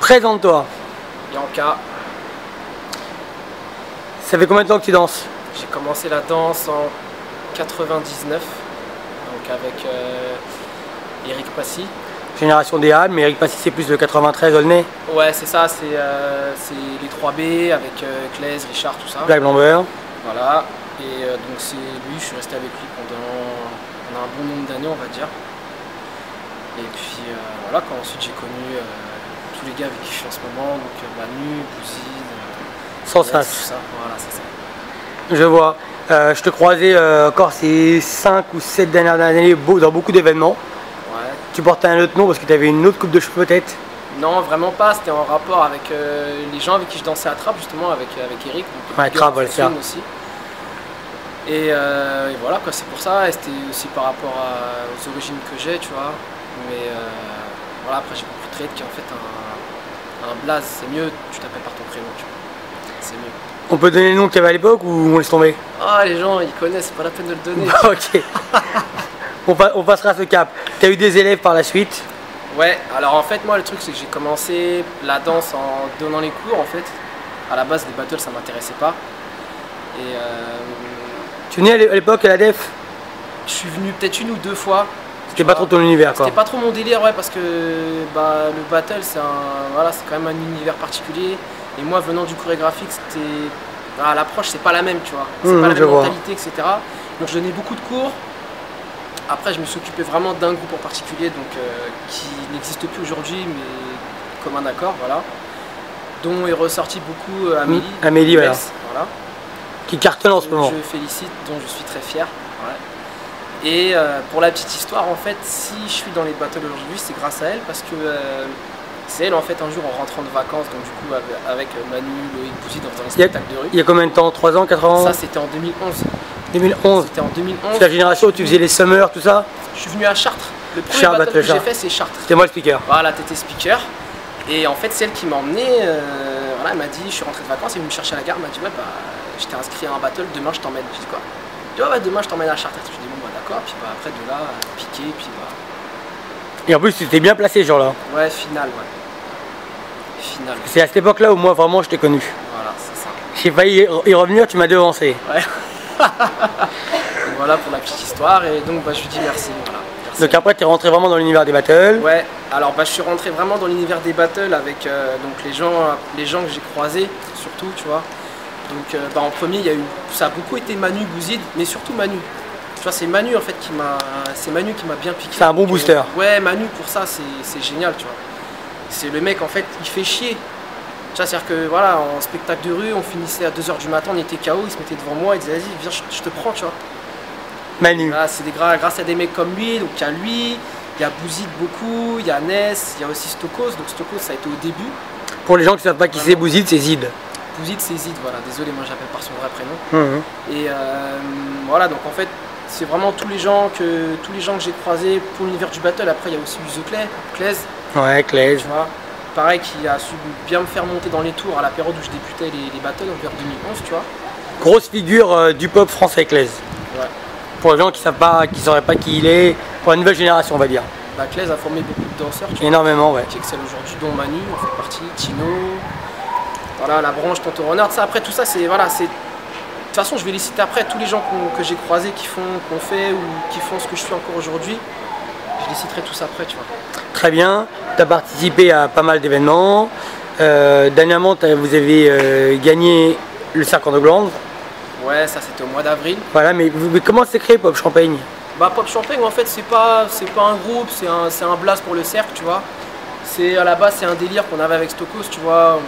Présente-toi. Yanka. Ça fait combien de temps que tu danses? J'ai commencé la danse en 99, donc avec Eric Passy. Génération des Halles, mais Eric Passy c'est plus de 93 Aulnay. Ouais, c'est ça, c'est les 3B avec Claise, Richard, tout ça. Black Blamber. Voilà, et donc c'est lui, je suis resté avec lui pendant un bon nombre d'années, on va dire. Et puis voilà, ensuite j'ai connu tous les gars avec qui je suis en ce moment, donc Manu, Bouzid, Sans tout ça. voilà, c'est ça. Je vois. Je te croisais encore ces 5 ou 7 dernières années dans beaucoup d'événements. Ouais. Tu portais un autre nom parce que tu avais une autre coupe de cheveux peut-être? Non, vraiment pas, c'était en rapport avec les gens avec qui je dansais à Trappes, justement, avec Eric. Donc, ouais, Trappes, voilà, c'est ça. Aussi. Et voilà, quoi, c'est pour ça, et c'était aussi par rapport aux origines que j'ai, tu vois. Mais voilà, après j'ai compris très vite qu'en fait, un blaze, c'est mieux, tu t'appelles par ton prénom, tu vois. C'est mieux. On peut donner le nom que tu avais à l'époque ou on laisse tomber? Ah, les gens, ils connaissent, c'est pas la peine de le donner. Ok. On passera ce cap. Tu as eu des élèves par la suite? Ouais, alors en fait, moi, le truc, c'est que j'ai commencé la danse en donnant les cours, en fait. À la base, les battles, ça m'intéressait pas. Et tu venais à l'époque à la DEF? je suis venu peut-être une ou deux fois. C'était pas trop ton univers, quoi. C'était pas trop mon délire, ouais, parce que le battle, c'est voilà, c'est quand même un univers particulier. Et moi, venant du chorégraphique, c'était l'approche, c'est pas la même, tu vois. C'est pas la même mentalité, etc. Donc je donnais beaucoup de cours. Après, je me suis occupé vraiment d'un groupe en particulier, donc qui n'existe plus aujourd'hui, mais comme un accord, voilà. Dont est ressorti beaucoup Amélie. Amélie, voilà. Qui cartonne en ce moment. Je félicite, dont je suis très fier. Ouais. Et pour la petite histoire, en fait, si je suis dans les battles aujourd'hui, c'est grâce à elle, parce que c'est elle, en fait, un jour en rentrant de vacances, donc du coup avec Manu, Loïc, Bouzid, dans les spectacles de rue. Il y a combien de temps? 3 ans, 4 ans? Ça, c'était en 2011. 2011. C'était en 2011. C'est la génération où tu faisais les summers, tout ça? Je suis venu à Chartres. Le premier battle que j'ai fait, c'est Chartres. C'était moi le speaker. Voilà, t'étais speaker. Et en fait, c'est elle qui m'a emmené. Voilà, elle m'a dit, je suis rentré de vacances, elle est venue me chercher à la gare, elle m'a dit, ouais, bah, je t'ai inscrit à un battle, demain je t'emmène. J'ai dit quoi? Je dis, ouais, bah, demain je t'emmène à Chartres. Je dis, bon, bah, d'accord. Puis bah, après, de là, piqué, puis bah. Et en plus, tu t'es bien placé ce jour-là. Ouais, finale, ouais. Finale. C'est à cette époque-là où moi, vraiment, je t'ai connu. Voilà, c'est ça. J'ai failli y revenir, tu m'as devancé. Ouais. Donc voilà pour la petite histoire, et donc bah, je lui dis merci. Voilà. Merci. Donc après, tu es rentré vraiment dans l'univers des battles? Ouais, alors bah, je suis rentré vraiment dans l'univers des battles avec donc les gens que j'ai croisés, surtout, tu vois. Donc bah, en premier, ça a beaucoup été Manu, Bouzid, mais surtout Manu. Tu vois, c'est Manu en fait qui m'a bien piqué. C'est un bon booster. Ouais, Manu pour ça, c'est génial, tu vois. C'est le mec en fait, il fait chier. Tu vois, c'est-à-dire que voilà, en spectacle de rue, on finissait à 2 h du matin, on était KO, il se mettait devant moi, il disait vas-y, viens, je te prends, tu vois. Manu. C'est grâce à des mecs comme lui, donc il y a lui, il y a Bouzid beaucoup, il y a Ness, il y a aussi Stokos, donc Stokos ça a été au début. Pour les gens qui ne savent pas qui c'est Bouzid, c'est Zid. Bouzid c'est Zid, voilà, désolé, moi j'appelle par son vrai prénom. Et voilà, donc en fait, c'est vraiment tous les gens que j'ai croisés pour l'univers du battle. Après il y a aussi eu Claise. Ouais, Claise. Tu vois. Pareil, qui a su bien me faire monter dans les tours à la période où je débutais les battles, vers 2011, tu vois. Grosse figure du pop français, Claise. Ouais. Pour les gens qui ne sauraient pas qui il est, pour la nouvelle génération, on va dire. Bah, Claise a formé beaucoup de danseurs, tu vois. Énormément, ouais. Qui excellent aujourd'hui, dont Manu, en fait partie, Tino, voilà, la branche, Tonton Renard, ça, après tout ça, c'est, voilà, c'est... De toute façon, je vais les citer après, tous les gens que j'ai croisés, qu'on fait ou qui font ce que je fais encore aujourd'hui. Je les citerai tous après, tu vois. Très bien, tu as participé à pas mal d'événements. Dernièrement, vous avez gagné le Serpent de Glandes. Ouais, ça c'était au mois d'avril. Voilà, mais comment s'est créé Pop Champagne? Bah Pop Champagne, en fait, c'est pas un groupe, c'est un blast pour le cercle, tu vois. À la base, c'est un délire qu'on avait avec Stokos, tu vois.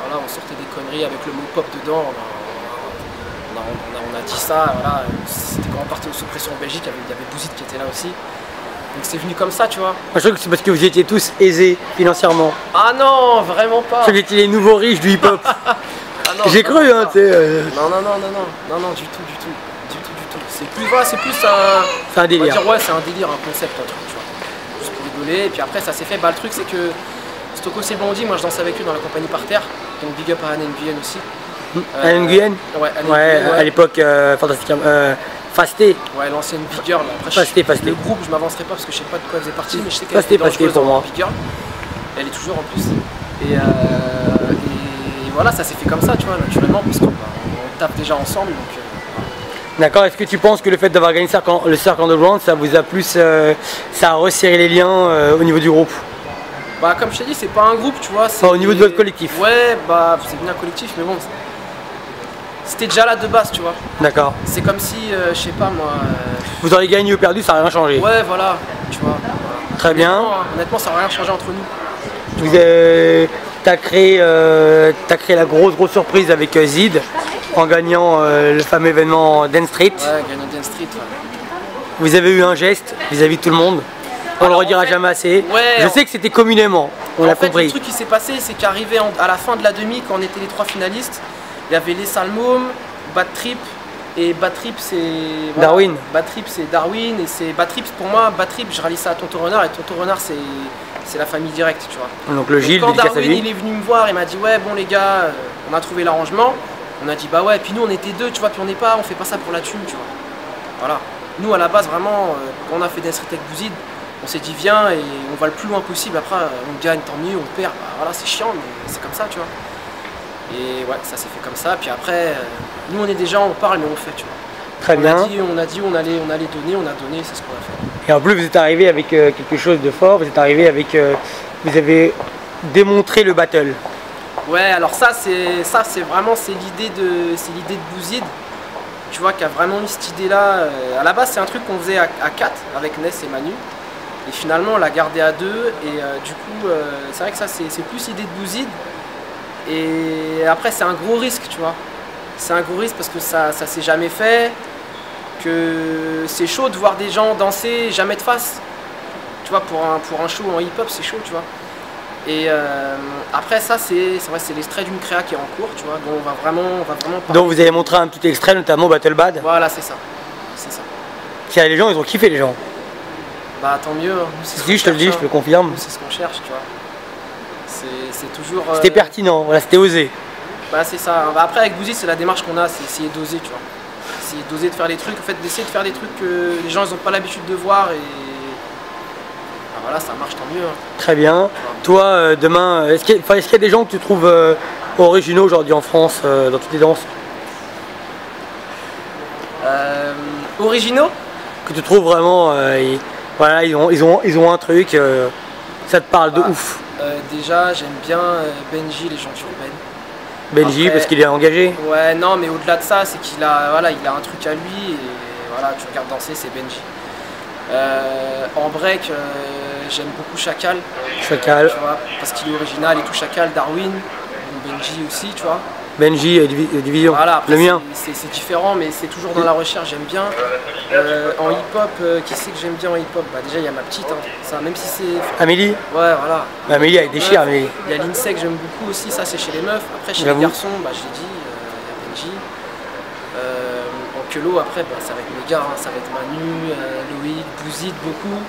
Voilà, on sortait des conneries avec le mot pop dedans. On a dit ça, voilà. C'était quand on partait au Suppression en Belgique, il y avait Bouzid qui était là aussi. Donc c'est venu comme ça, tu vois. Moi, je trouve que c'est parce que vous étiez tous aisés financièrement. Ah non, vraiment pas. Je trouve que vous étiez les nouveaux riches du hip-hop. Ah j'ai cru, hein, tu sais. Non, du tout. C'est plus un... C'est un délire. On va dire, ouais, c'est un délire, un concept, un truc, tu vois. Juste pour rigoler, et puis après ça s'est fait. Bah le truc c'est que Stokos et Blondie, moi je dansais avec eux dans la compagnie par terre. Donc big up à Anne Nguyen aussi. Anne Nguyen? Ouais, à l'époque, fantastique. Fasté. Ouais, l'ancienne Big Girl. Après, Fasté. Le groupe, je m'avancerai pas parce que je sais pas de quoi elle faisait partie, mais je sais qu'elle était dans pour moi. Big Girl. Elle est toujours en plus. Et voilà, ça s'est fait comme ça, tu vois, naturellement, parce qu'on on tape déjà ensemble. Donc, D'accord, est-ce que tu penses que le fait d'avoir gagné le Circle Underground, ça vous a plus, ça a resserré les liens au niveau du groupe? Bah comme je t'ai dit, c'est pas un groupe, tu vois. Au niveau de votre collectif? Ouais, bah c'est bien un collectif, mais bon, c'était déjà là de base, tu vois. D'accord. C'est comme si, je sais pas moi... Vous auriez gagné ou perdu, ça n'a rien changé? Ouais, voilà, tu vois. Très bien. Honnêtement, ça n'a rien changé entre nous. T'as créé la grosse surprise avec Zid en gagnant le fameux événement Dance Street. Ouais, gagnant Dance Street, ouais. Vous avez eu un geste vis-à-vis de tout le monde. On le redira jamais assez. Ouais, je sais que c'était communément, on l'a compris. Le truc qui s'est passé, c'est qu'arrivé à la fin de la demi, quand on était les 3 finalistes, il y avait les Salmômes, Bad Trip, et Bad Trip c'est... Voilà, Darwin. Bad Trip c'est Darwin, et c'est Bad Trip, pour moi, Bad Trip, je rallie ça à Tonton Renard, et Tonton Renard c'est la famille directe, tu vois. Donc le Gilles, quand Darwin il est venu me voir, il m'a dit ouais bon les gars, on a trouvé l'arrangement, on a dit bah ouais, puis nous on était 2, tu vois, puis on fait pas ça pour la thune, tu vois. Voilà. Nous à la base vraiment, quand on a fait Dance Street avec Bouzid, on s'est dit viens et on va le plus loin possible, après on gagne tant mieux, on perd, bah, voilà c'est chiant mais c'est comme ça tu vois. Et ouais ça s'est fait comme ça, puis après nous on est déjà, on parle mais on fait tu vois. Très bien. On a dit on allait donner, on a donné, c'est ce qu'on a fait. Et en plus vous êtes arrivé avec quelque chose de fort, vous êtes arrivé avec, vous avez démontré le battle. Ouais alors ça c'est vraiment l'idée de Bouzid. Tu vois, qui a vraiment eu cette idée-là. À la base, c'est un truc qu'on faisait à 4 avec Ness et Manu. Et finalement, on l'a gardé à 2. Et du coup, c'est vrai que ça, c'est plus l'idée de Bouzid. Et après, c'est un gros risque, tu vois. C'est un gros risque parce que ça s'est jamais fait. Que c'est chaud de voir des gens danser jamais de face. Tu vois, pour un show en hip-hop, c'est chaud, tu vois. Et après ça c'est vrai, c'est l'extrait d'une créa qui est en cours, tu vois, dont on va vraiment parler. Donc vous avez montré un petit extrait, notamment Battle Bad. Voilà, c'est ça. C'est ça. Tiens, les gens, ils ont kiffé les gens. Bah tant mieux. Si je te le dis, je te le confirme. C'est ce qu'on cherche, tu vois. C'est toujours... C'était pertinent, voilà, c'était osé. Bah c'est ça. Bah, après avec Bouzid, c'est la démarche qu'on a, c'est essayer d'oser, tu vois. Essayer d'oser de faire les trucs, en fait d'essayer de faire des trucs que les gens ils ont pas l'habitude de voir et... Voilà, ça marche tant mieux. Très bien. Toi, demain, est-ce qu'il y a des gens que tu trouves originaux aujourd'hui en France, dans toutes les danses? Originaux? Que tu trouves vraiment, voilà, ils ont un truc, ça te parle de ouf. Déjà, j'aime bien Benji, Légende urbaine. Benji, parce qu'il est engagé? Ouais, non, mais au-delà de ça, c'est qu'il a, voilà, il a un truc à lui et voilà, tu regardes danser, c'est Benji. En break, j'aime beaucoup Chacal. Chacal. Tu vois, parce qu'il est original et tout. Chacal, Darwin, Benji aussi, tu vois. Benji, Division, voilà, après, le mien. C'est différent, mais c'est toujours dans la recherche, j'aime bien. En hip-hop, qui c'est que j'aime bien en hip-hop? Bah déjà, il y a ma petite, hein, ça, même si c'est... Amélie? Ouais, voilà. Amélie, elle déchire, Amélie. Il y a l'Insec, j'aime beaucoup aussi, ça c'est chez les meufs. Après, chez les garçons, bah je l'ai dit, il y a Benji. En Kelo, après, bah, ça va être mes gars, hein, ça va être Manu, Loïc, Bouzid, beaucoup.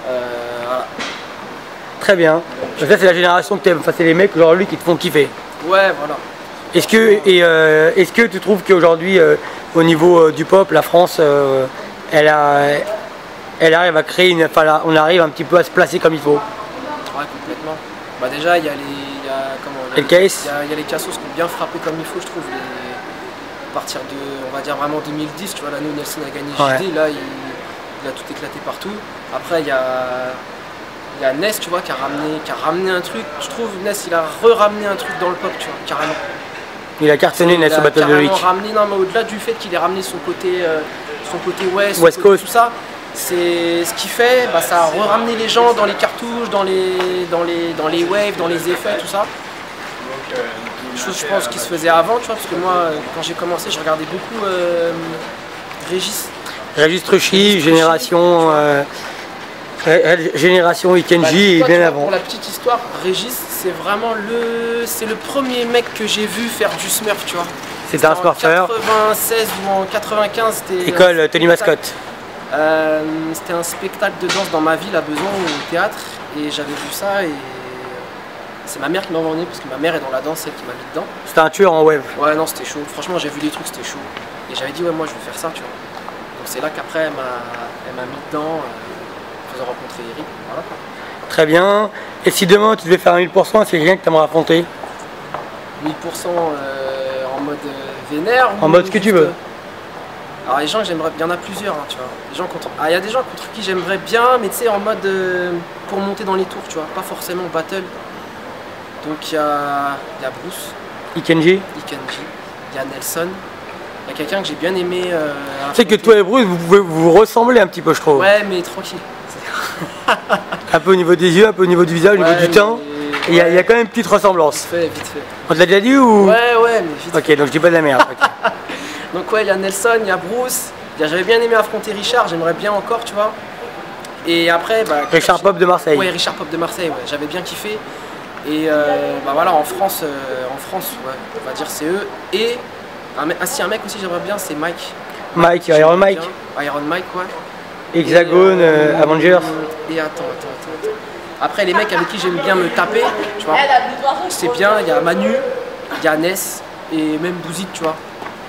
Voilà. Très bien. Donc ça, c'est la génération que tu aimes, enfin, c'est les mecs aujourd'hui qui te font kiffer. Ouais, voilà. Est-ce que tu trouves qu'aujourd'hui, au niveau du pop, la France, elle arrive à créer on arrive un petit peu à se placer comme il faut? Ouais, complètement. Bah déjà, il y a les Cassos qui ont bien frappé comme il faut, je trouve. À partir de, on va dire vraiment 2010, tu vois, là, nous, Nelson a gagné JD, là, il a tout éclaté partout. Après, il y a Ness, tu vois, qui a ramené un truc. Je trouve Ness, il a ramené un truc dans le pop, tu vois, carrément. Il a cartonné Ness au Battle de Week. Non, mais au-delà du fait qu'il ait ramené son côté West Coast, tout ça, c'est ce qui fait, bah, ça a ramené les gens dans les cartouches, dans les waves, dans les effets, tout ça. Chose, je pense, qui se faisait avant, tu vois, parce que moi, quand j'ai commencé, je regardais beaucoup Régis Truchy, Génération Ikenji, et bien avant. Pour la petite histoire, Régis, c'est vraiment le premier mec que j'ai vu faire du smurf, tu vois. C'était un smurfer. En 96 ou en 95, c'était... École Tony Mascotte. C'était un spectacle de danse dans ma ville à Besançon, au théâtre, et j'avais vu ça, et c'est ma mère qui m'a emmené, parce que ma mère est dans la danse, celle qui m'a mis dedans. C'était un tueur en wave. Ouais, non, c'était chaud. Franchement, j'ai vu des trucs, c'était chaud. Et j'avais dit, ouais, moi, je veux faire ça, tu vois. Donc c'est là qu'après, elle m'a mis dedans, en faisant rencontrer Eric, voilà. Très bien. Et si demain tu devais faire un 1000%, c'est quelqu'un que tu aimerais affronter? 1000% en mode vénère? En mode ce que tu veux. Alors les gens que j'aimerais, il y en a plusieurs, hein, tu vois. Les gens contre... il y a des gens contre qui j'aimerais bien, mais tu sais en mode pour monter dans les tours, tu vois, pas forcément battle. Donc il y a Bruce, Ikenji, il y a Nelson, il y a quelqu'un que j'ai bien aimé. Tu sais que toi et Bruce, vous ressemblez un petit peu, je trouve. Ouais, mais tranquille. Un peu au niveau des yeux, un peu au niveau du visage, au niveau du teint. Il y a quand même une petite ressemblance. Vite fait. On te l'a déjà dit ou? Ouais, mais vite fait. Ok, donc je dis pas de la merde. Okay. Donc ouais, il y a Nelson, il y a Bruce. J'avais bien aimé affronter Richard, j'aimerais bien encore, tu vois. Et après, bah, Richard Pop de Marseille. Ouais, Richard Pop de Marseille, ouais, j'avais bien kiffé. Et bah voilà, en France, ouais, on va dire c'est eux. Et un mec aussi j'aimerais bien, c'est Mike. Mike, Iron Mike. Iron Mike, ouais. Hexagone, Avengers. Et attends. Après, les mecs avec qui j'aime bien me taper, tu vois, c'est bien, il y a Manu, il y a Ness et même Bouzid, tu vois.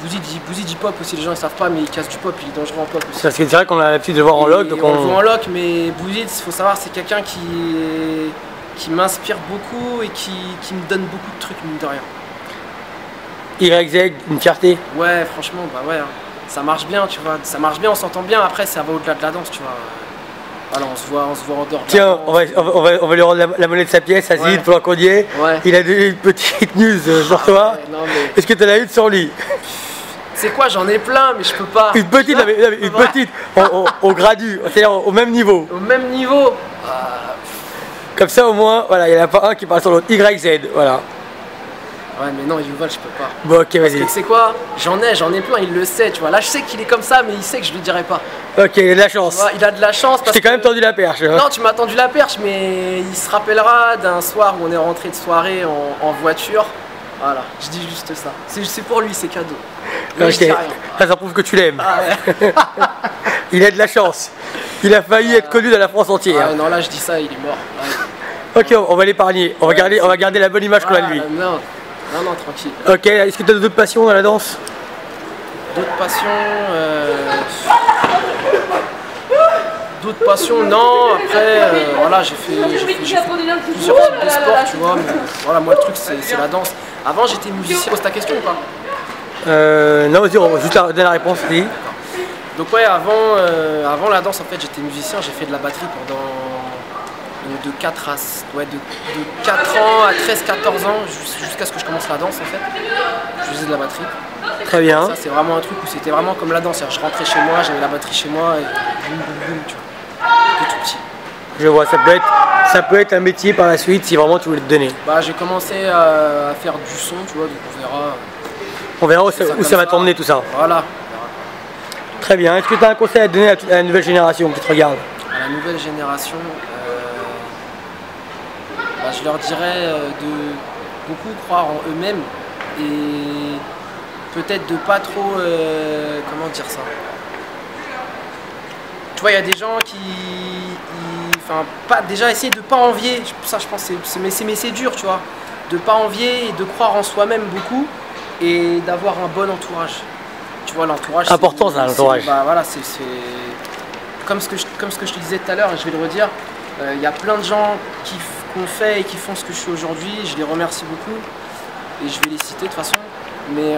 Bouzid dit pop aussi, les gens ils savent pas, mais il casse du pop, il est dangereux en pop aussi. Parce que c'est vrai qu'on a l'habitude de voir en lock. Donc on le voit en lock, mais Bouzid, il faut savoir, c'est quelqu'un qui m'inspire beaucoup et qui me donne beaucoup de trucs, mine de rien. YZ, une fierté. Ouais, franchement, bah ouais, hein. Ça marche bien, tu vois, ça marche bien, on s'entend bien, après ça va au-delà de la danse, tu vois. Voilà, on se voit en dehors. Tiens, on va lui rendre la monnaie de sa pièce, Azid, ouais. Pendant qu'on y est. Ouais. Il a donné une petite news sur toi. Ouais, mais... Est-ce que tu en as une sur lui? C'est quoi, j'en ai plein, mais je peux pas. Une petite, une petite, au gradu, c'est-à-dire au même niveau. Au même niveau. Comme ça au moins, voilà, il n'y en a pas un qui parle sur l'autre. YZ, voilà. Ouais, mais non, Yuval, je peux pas. Bon, ok, vas-y. Tu sais quoi? J'en ai plein, il le sait, tu vois. Là, je sais qu'il est comme ça, mais il sait que je lui dirai pas. Ok, il a de la chance. Ouais, il a de la chance. Je t'ai quand même tendu la perche. Hein. Non, tu m'as tendu la perche, mais il se rappellera d'un soir où on est rentré de soirée en voiture. Voilà, je dis juste ça. C'est pour lui, c'est cadeau. Ok, ça prouve que tu l'aimes. Ah ouais. Il a de la chance. Il a failli être connu dans la France entière. Ah ouais, non, là, je dis ça, il est mort. Ouais. Ok, on va l'épargner. On va garder la bonne image qu'on a de lui. Non, tranquille. Ok, est-ce que tu as d'autres passions dans la danse? D'autres passions, non. Après, voilà, j'ai fait plusieurs types de sports, tu vois. Mais voilà, moi, le truc, c'est la danse. Avant, j'étais musicien. Pose ta question ou pas? Non, vas-y, on va juste donner la réponse. Oui. Donc, ouais, avant la danse, en fait, j'étais musicien. J'ai fait de la batterie pendant de 4 ans à 13-14 ans jusqu'à ce que je commence la danse en fait. Je faisais de la batterie. Très bien. Ça c'est vraiment un truc où c'était vraiment comme la danse. Je rentrais chez moi, j'avais la batterie chez moi et boum boum boum, tu vois. Depuis tout petit. Je vois, ça peut être un métier par la suite si vraiment tu voulais te donner. Bah j'ai commencé à faire du son, tu vois, donc on verra. On verra où ça va t'emmener tout ça. Voilà. Très bien. Est-ce que tu as un conseil à donner à la nouvelle génération qui te regarde? À la nouvelle génération, je leur dirais de beaucoup croire en eux-mêmes et peut-être de pas trop, comment dire ça. Tu vois, il y a des gens déjà essayer de pas envier, ça je pense, mais c'est dur, tu vois, de pas envier et de croire en soi-même beaucoup et d'avoir un bon entourage. Tu vois, l'entourage. Important ça, l'entourage. Bah voilà, c'est comme ce que je te disais tout à l'heure et je vais le redire. Il y a plein de gens qui ont fait et qui font ce que je suis aujourd'hui, je les remercie beaucoup et je vais les citer de toute façon, mais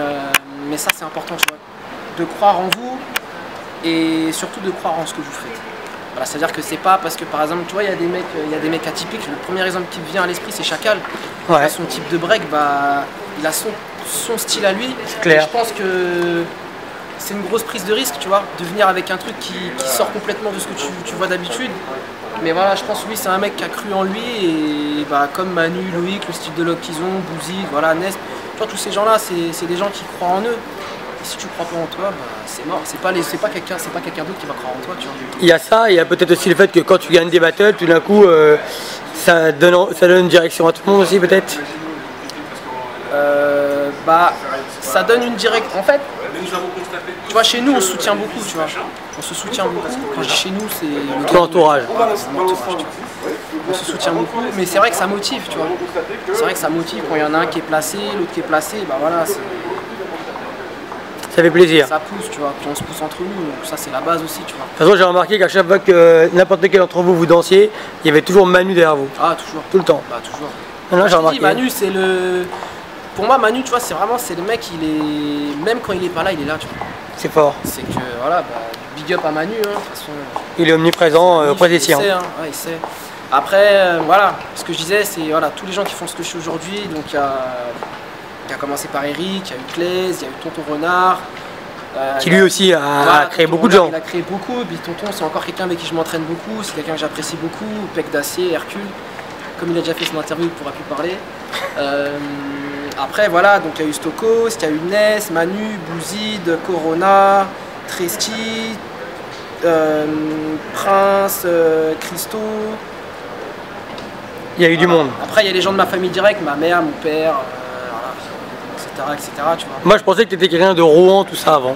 ça c'est important, tu vois, de croire en vous et surtout de croire en ce que vous faites. Voilà, c'est-à-dire que c'est pas parce que par exemple, tu vois, il y a des mecs atypiques, le premier exemple qui me vient à l'esprit c'est Chacal. Ouais. Son type de break, bah, il a son style à lui, clair. Et je pense que c'est une grosse prise de risque, tu vois, de venir avec un truc qui sort complètement de ce que tu vois d'habitude. Mais voilà, je pense que lui, c'est un mec qui a cru en lui et bah, comme Manu, Loïc, le style de lock qu'ils ont, Bouzy, voilà, Nest, tu vois, tous ces gens-là, c'est des gens qui croient en eux. Et si tu crois pas en toi, bah, c'est mort. C'est pas quelqu'un d'autre qui va croire en toi, tu vois. Il y a ça, il y a peut-être aussi le fait que quand tu gagnes des battles, tout d'un coup, ça donne une direction à tout le monde aussi, peut-être. Bah, ça donne une direction. En fait, tu vois, chez nous, on se soutient beaucoup, tu vois. On se soutient beaucoup. Quand je dis chez nous, c'est l'entourage. On se soutient beaucoup, mais c'est vrai que ça motive, tu vois. C'est vrai que ça motive quand il y en a un qui est placé, l'autre qui est placé, bah voilà. Ça fait plaisir. Ça pousse, tu vois, puis on se pousse entre nous, donc ça c'est la base aussi, tu vois. De toute façon, j'ai remarqué qu'à chaque fois que n'importe quel d'entre vous dansiez, il y avait toujours Manu derrière vous. Ah, toujours. Tout le temps. Bah, toujours. Non, j'ai remarqué. Manu, c'est le... Pour moi, Manu, tu vois, c'est vraiment, c'est le mec, il est... Même quand il est pas là, il est là, tu vois. C'est fort. C'est que, voilà, bah, big up à Manu, hein, de toute façon. Il est omniprésent auprès des siens. Il sait, hein. Ouais, il sait. Après, voilà, ce que je disais, c'est voilà, tous les gens qui font ce que je fais aujourd'hui, donc il y a commencé par Eric, il y a eu Claise, il y a eu Tonton Renard. Qui lui aussi a créé beaucoup de gens. Il a créé beaucoup, puis Tonton c'est encore quelqu'un avec qui je m'entraîne beaucoup, c'est quelqu'un que j'apprécie beaucoup, Pec d'acier, Hercule, comme il a déjà fait son interview, il pourra plus parler. Après voilà, donc il y a eu Stokos, il y a eu Ness, Manu, Bouzid, Corona, Tresky, Prince, Christo. Il y a eu du monde. Après il y a les gens de ma famille directe, ma mère, mon père, etc. Tu vois. Moi je pensais que tu étais quelqu'un de Rouen, tout ça avant.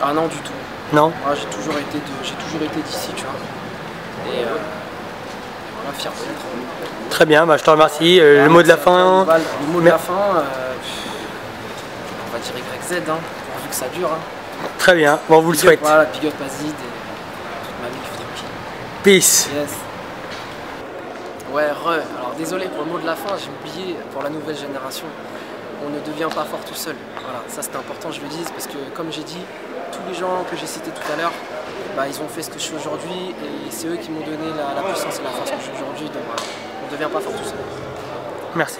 Ah non du tout. Non. Moi j'ai toujours été d'ici, tu vois. Et voilà, fier d'être. Très bien, bah, je te remercie. Le mot de la fin. Le mot de la fin, on va dire YZ, hein, pourvu que ça dure. Hein. Très bien, bon, on vous le souhaite. Voilà, big up Azid et toute ma vie. Peace. Yes. Ouais, alors désolé pour le mot de la fin, j'ai oublié pour la nouvelle génération. On ne devient pas fort tout seul. Voilà, ça c'était important, je le dis, parce que comme j'ai dit, tous les gens que j'ai cités tout à l'heure, bah, ils ont fait ce que je suis aujourd'hui et c'est eux qui m'ont donné la puissance et la force que j'ai aujourd'hui. Donc voilà, on ne devient pas fort tout seul. Merci.